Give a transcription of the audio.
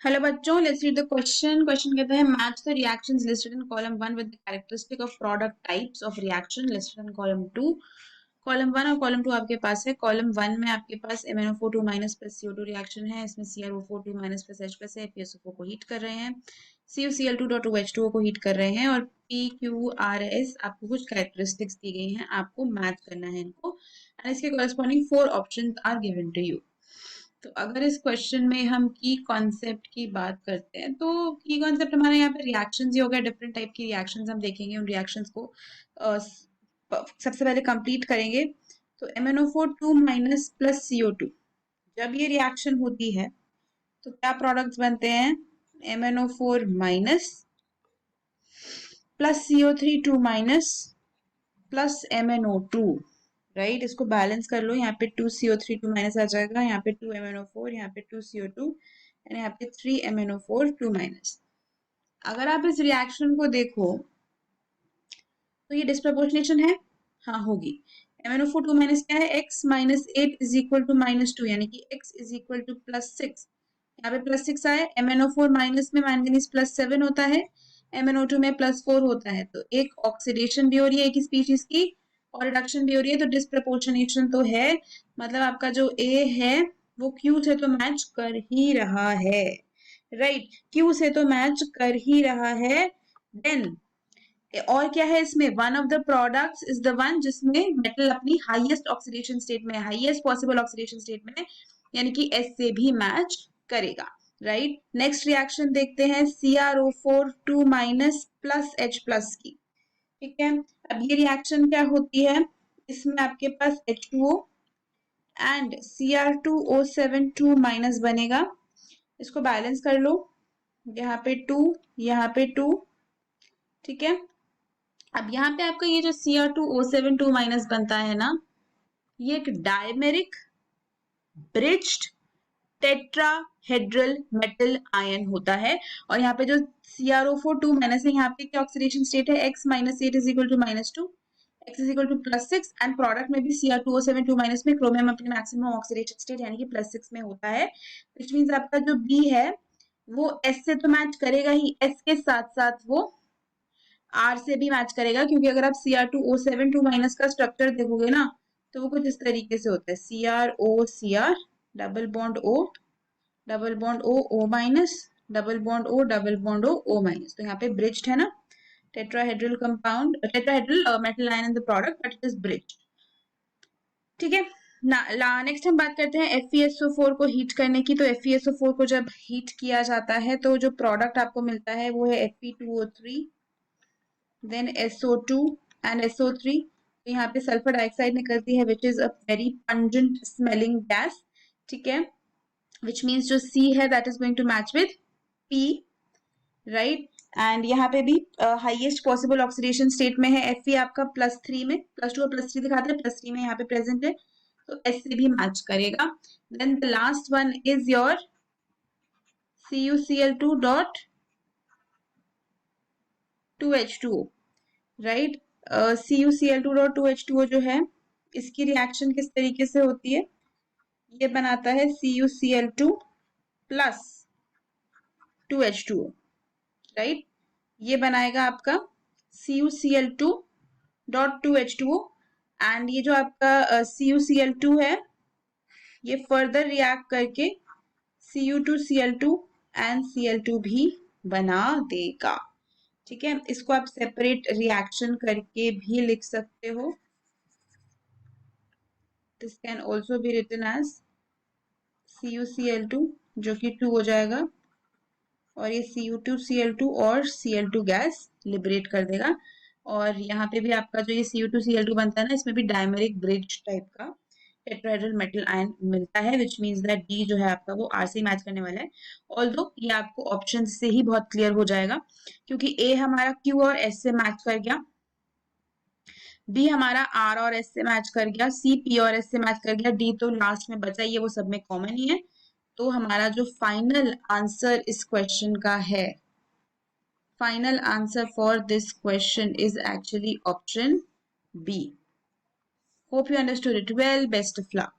Hello बच्चों, let's read the question. Question कहता है match the reactions listed in column 1 with the characteristic of product types of reaction listed in column 2। Column 1 और column 2 आपके पास है। Column 1 में आपके पास MnO4 2 minus plus CO2 reaction है। इसमें CrO4 2 minus plus H plus है। FeSO4 को heat कर रहे हैं, CuCl2.2H2O को हीट कर रहे हैं और PQRS आपको कुछ कैरेक्टरिस्टिक्स दी गई हैं, आपको मैच करना है इनको एंड इसके corresponding 4 options are given to you. तो अगर इस क्वेश्चन में हम की कॉन्सेप्ट की बात करते हैं तो की कॉन्सेप्ट हमारे यहाँ पे रिएक्शंस ही हो गया। डिफरेंट टाइप की रिएक्शंस हम देखेंगे, उन रिएक्शंस को सबसे पहले कंप्लीट करेंगे। तो MnO4 2 माइनस प्लस CO2 जब ये रिएक्शन होती है तो क्या प्रोडक्ट्स बनते हैं? MnO4 minus plus CO3 2 minus plus MnO2, right. इसको बैलेंस कर लो, यहाँ पे 2CO3 2 माइनस आ जाएगा, यहाँ पे 2 MnO4, यहाँ पे 2 CO2 एंड यहाँ पे 3 MnO4 2 माइनस। अगर आप इस रिएक्शन को देखो तो ये डिस्प्रपोर्शनेशन है, हाँ होगी। MnO4 2 माइनस क्या है? x minus 8 is equal to minus 2, यानी कि x is equal to plus 6। यहाँ पे प्लस 6 आए। MnO4 माइनस में मैंगनीज प्लस 7 होता है, MnO2 में प्लस 4 होता है, तो एक ऑक्सीडेशन भी हो रही है एक ही स्पीशीज की और रिडक्शन भी हो रही है, तो डिस्प्रपोर्शनेशन तो है। मतलब आपका जो A है वो Q से तो मैच कर ही रहा है, राइट। Q से तो मैच कर ही रहा है। देन और क्या है इसमें? One of the products is the one जिसमें मेटल अपनी हाईएस्ट ऑक्सीडेशन स्टेट में, हाईएस्ट पॉसिबल ऑक्सीडेशन स्टेट में, यानी कि S से भी मैच करेगा, राइट। नेक्स्ट रिएक्शन देखते हैं CrO4 2 minus plus H plus की, ठीक है। अब ये रिएक्शन क्या होती है? इसमें आपके पास H2O एंड Cr2O7 2 माइनस बनेगा। इसको बैलेंस कर लो, यहाँ पे 2, यहाँ पे 2, ठीक है। अब यहाँ पे आपका ये जो Cr2O7 2 माइनस बनता है ना, ये एक dimeric bridged tetrahedral metal ion होता है। और यहाँ पे जो CrO4 2 माइनस है, यहाँ पे क्या ऑक्सीडेशन स्टेट है? x minus 8 is equal to minus 2, x is equal to plus 6 and product में भी Cr2O7 2 माइनस में क्रोमियम अपने मैक्सिमम ऑक्सीडेशन स्टेट यानी कि प्लस 6 में होता है। विच मीन्स आपका जो B है वो S से तो मैच करेगा ही, S के साथ साथ वो R से भी मैच करेगा, क्योंकि अगर आप Cr2O7 2 माइनस का स्ट्रक्चर देखोगे ना तो वो कुछ इस तरीके से होता है, CrO double bond O double bond O minus double bond O double bond O minus. तो यहाँ पे ब्रिज्ड है ना, tetrahedral compound, tetrahedral metal ion in the product but it is bridged, ठीक है ना। नेक्स्ट हम बात करते हैं FeSO4 को हीट करने की। तो FeSO4 को जब हीट किया जाता है तो जो प्रोडक्ट आपको मिलता है वो है Fe2O3 then SO2 and SO3। तो यहाँ पे सल्फर डाइऑक्साइड निकलती है which is a very pungent smelling gas, ठीक है। विच मीन्स जो C है that is going to match with P, right. And यहाँ पे भी हाईएस्ट पॉसिबल ऑक्सीडेशन स्टेट में है Fe आपका +3 में, +2 और +3 दिखाते हैं, +3 में यहाँ पे प्रेजेंट है तो S से भी मैच करेगा। Then the last one is your CuCl2.2H2O, right. CuCl2.2H2O जो है इसकी रिएक्शन किस तरीके से होती है? ये बनाता है CuCl2 प्लस 2H2O, राइट। ये बनाएगा आपका CuCl2.2H2O एंड ये जो आपका CuCl2 है ये फर्दर रिएक्ट करके Cu2Cl2 एंड Cl2 भी बना देगा, ठीक है। इसको आप सेपरेट रिएक्शन करके भी लिख सकते हो। This can also be written as CuCl2 जो कि 2 हो जाएगा और ये Cu2Cl2 और Cl2 गैस लिबरेट कर देगा। और यहाँ पे भी आपका जो ये Cu2Cl2 बनता है ना, इसमें भी डायमेरिक ब्रिज टाइप का टेट्राहेड्रल मेटल आयन मिलता है, विच मीन्स दैट D जो है आपका वो R से मैच करने वाला है। ऑल्दो ये आपको ऑप्शन से ही बहुत क्लियर हो जाएगा, क्योंकि A हमारा Q और S से मैच कर गया, B हमारा R और S से मैच कर गया, C P और S से मैच कर गया, D तो लास्ट में बचा ही है, वो सब में कॉमन ही है। तो हमारा जो फाइनल आंसर इस क्वेश्चन का है, final answer for this question is actually option B. Hope you understood it well. Best of luck.